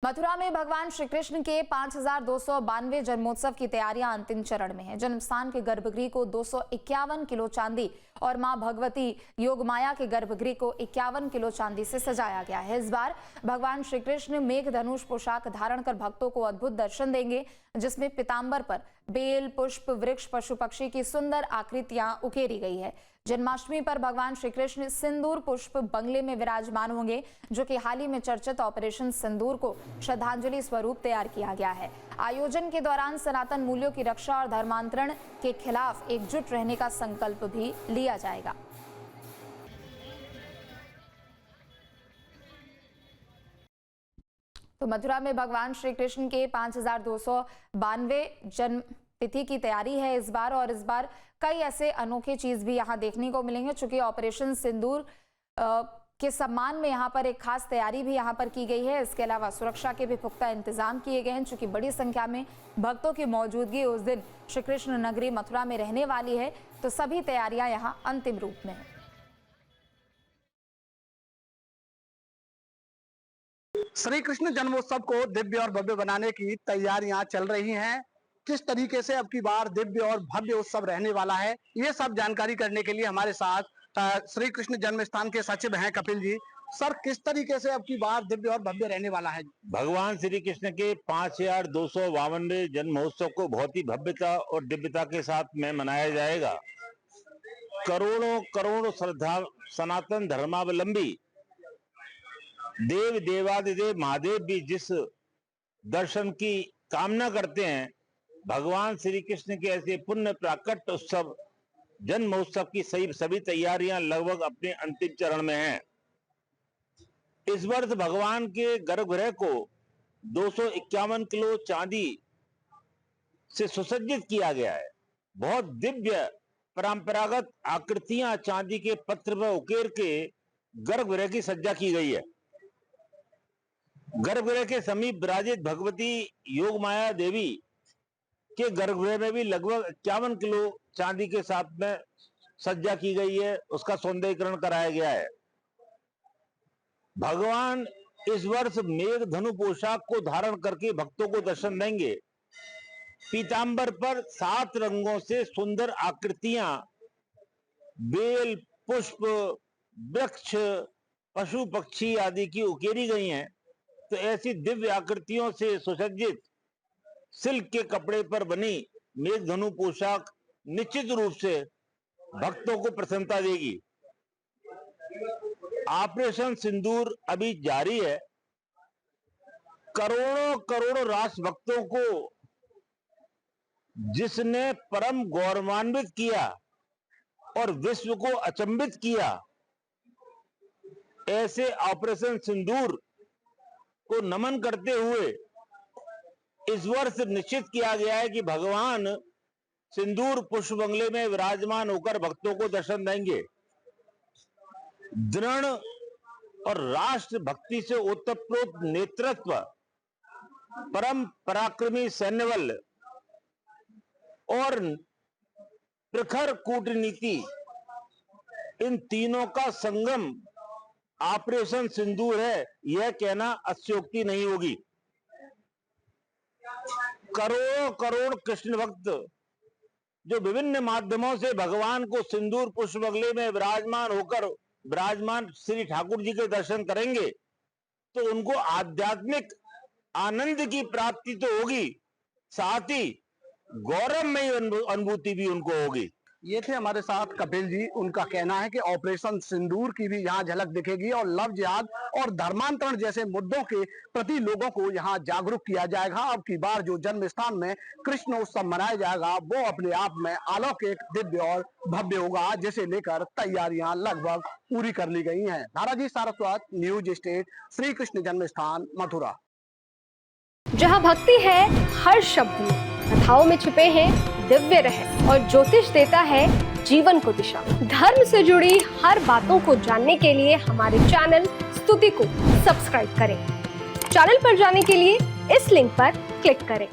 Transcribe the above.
मथुरा में भगवान श्री कृष्ण के 5292 जन्मोत्सव की तैयारियां अंतिम चरण में है। जन्मस्थान के गर्भगृह को 251 किलो चांदी और मां भगवती योगमाया के गर्भगृह को 51 किलो चांदी से सजाया गया है। इस बार भगवान श्री कृष्ण मेघधनुष पोशाक धारण कर भक्तों को अद्भुत दर्शन देंगे, जिसमें पीतांबर पर बेल, पुष्प, वृक्ष, पशु पक्षी की सुंदर आकृतियां उकेरी गई है। जन्माष्टमी पर भगवान श्री कृष्ण सिंदूर पुष्प बंगले में विराजमान होंगे, जो कि हाल ही में चर्चित ऑपरेशन सिंदूर को श्रद्धांजलि स्वरूप तैयार किया गया है। आयोजन के दौरान सनातन मूल्यों की रक्षा और धर्मांतरण के खिलाफ एकजुट रहने का संकल्प भी लिया जाएगा। तो मथुरा में भगवान श्री कृष्ण के 5292 जन्म तिथि की तैयारी है इस बार, और इस बार कई ऐसे अनोखे चीज भी यहाँ देखने को मिलेंगे। चूंकि ऑपरेशन सिंदूर के सम्मान में यहाँ पर एक खास तैयारी भी यहाँ पर की गई है। इसके अलावा सुरक्षा के भी पुख्ता इंतजाम किए गए हैं। चूंकि बड़ी संख्या में भक्तों की मौजूदगी उस दिन श्री कृष्ण नगरी मथुरा में रहने वाली है, तो सभी तैयारियां यहाँ अंतिम रूप में है। श्री कृष्ण जन्मोत्सव को दिव्य और भव्य बनाने की तैयारियां चल रही हैं। किस तरीके से अब की बार दिव्य और भव्य उत्सव रहने वाला है, ये सब जानकारी करने के लिए हमारे साथ श्री कृष्ण जन्म स्थान के सचिव हैं कपिल जी। सर, किस तरीके से अब की बार दिव्य और भव्य रहने वाला है? भगवान श्री कृष्ण के 5252 जन्म महोत्सव को बहुत ही भव्यता और दिव्यता के साथ में मनाया जाएगा। करोड़ों करोड़ श्रद्धा सनातन धर्मावलंबी देव देवादिदेव महादेव भी जिस दर्शन की कामना करते हैं, भगवान श्री कृष्ण के ऐसे पुण्य प्राकट्य उत्सव जन्म महोत्सव की सभी तैयारियां लगभग अपने अंतिम चरण में हैं। इस वर्ष भगवान के गर्भगृह को 251 किलो चांदी से सुसज्जित किया गया है। बहुत दिव्य परंपरागत आकृतियां चांदी के पत्र पर उकेर के गर्भगृह की सज्जा की गई है। गर्भगृह के समीप विराजित भगवती योगमाया देवी के गर्भगृह में भी लगभग 51 किलो चांदी के साथ में सज्जा की गई है, उसका सौंदर्यीकरण कराया गया है। भगवान इस वर्ष मेघधनु पोशाक को धारण करके भक्तों को दर्शन देंगे। पीतांबर पर 7 रंगों से सुंदर आकृतियां, बेल, पुष्प, वृक्ष, पशु पक्षी आदि की उकेरी गई हैं। तो ऐसी दिव्य आकृतियों से सुसज्जित सिल्क के कपड़े पर बनी मेघधनु पोशाक निश्चित रूप से भक्तों को प्रसन्नता देगी। ऑपरेशन सिंदूर अभी जारी है। करोड़ों करोड़ों राष्ट्र भक्तों को जिसने परम गौरवान्वित किया और विश्व को अचंभित किया, ऐसे ऑपरेशन सिंदूर को नमन करते हुए इस वर्ष निश्चित किया गया है कि भगवान सिंदूर पुष्प बंगले में विराजमान होकर भक्तों को दर्शन देंगे। दृढ़ और राष्ट्र भक्ति से ओतप्रोत नेतृत्व, परम पराक्रमी सैन्य बल और प्रखर कूटनीति, इन तीनों का संगम ऑपरेशन सिंदूर है, यह कहना अतिशयोक्ति नहीं होगी। करोड़ों करोड़ कृष्ण भक्त जो विभिन्न माध्यमों से भगवान को सिंदूर पुष्प बंगले में विराजमान श्री ठाकुर जी के दर्शन करेंगे, तो उनको आध्यात्मिक आनंद की प्राप्ति तो होगी, साथ ही गौरवमयी अनुभूति भी उनको होगी। ये थे हमारे साथ कपिल जी। उनका कहना है कि ऑपरेशन सिंदूर की भी यहाँ झलक दिखेगी और लव जिहाद और धर्मांतरण जैसे मुद्दों के प्रति लोगों को यहाँ जागरूक किया जाएगा। अब की बार जो जन्म स्थान में कृष्ण उत्सव मनाया जाएगा, वो अपने आप में अलौकिक, दिव्य और भव्य होगा, जिसे लेकर तैयारियां लगभग पूरी कर ली गई हैं। धाराजी सारस्वत, न्यूज स्टेट, श्री कृष्ण जन्म स्थान, मथुरा। जहाँ भक्ति है हर शब्द में, कथाओं में छुपे हैं दिव्य रहस्य और ज्योतिष देता है जीवन को दिशा। धर्म से जुड़ी हर बातों को जानने के लिए हमारे चैनल स्तुति को सब्सक्राइब करें। चैनल पर जाने के लिए इस लिंक पर क्लिक करें।